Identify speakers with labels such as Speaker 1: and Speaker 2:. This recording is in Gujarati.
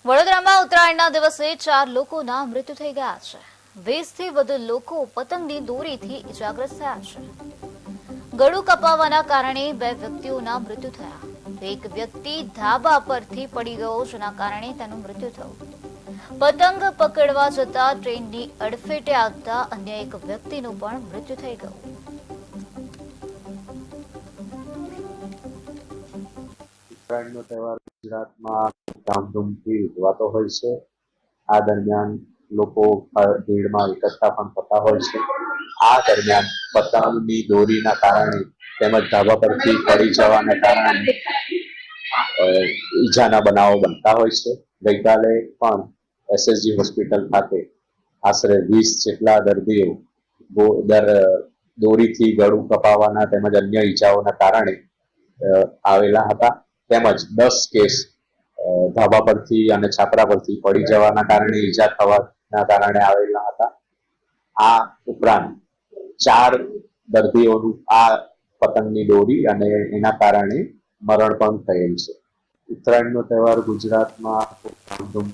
Speaker 1: વડોદરામાં ઉત્તરાયણના દિવસે 4 લોકોના મૃત્યુ થઈ ગયા છે. 20 થી વધુ લોકો પતંગની દોરીથી ઇજાગ્રસ્ત થયા છે. ગળું કપાવાના કારણે 2 વ્યક્તિઓના મૃત્યુ થયા. એક વ્યક્તિ ધાબા પરથી પડી ગયો, જેના કારણે તેનું મૃત્યુ થયું. પતંગ પકડવા જતા ટ્રેનની અડફેટે આવતા અન્ય એક વ્યક્તિનું પણ મૃત્યુ થઈ ગયું.
Speaker 2: ઉત્તરાયણનો તહેવાર ગુજરાતમાં ધામધૂમથી ઉજવાતો હોય છે. આ દરમિયાન લોકો ભીડમાં એકઠા પણ થતા હોય છે. આ દરમિયાન પતંગની દોરીના કારણે તેમજ ધાબા પરથી પડી જવાના કારણે ઈજાના બનાવો બનતા હોય છે. ગઈકાલે પણ એસએસજી હોસ્પિટલ ખાતે આશરે 20 જેટલા દર્દીઓ દોરીથી ગળું કપાવાના તેમજ અન્ય ઈજાઓના કારણે આવેલા હતા. તેમજ 10 કેસ ધાબા પરથી અને છાપરા પરથી પડી જવાના કારણે ઈજા થવાના કારણે આવેલા હતા. આ ઉપરાંત 4 દર્દીઓનું આ પતંગની દોરી અને એના કારણે મરણ પણ થયેલ છે. ઉત્તરાયણનો તહેવાર ગુજરાતમાં ધામધૂમ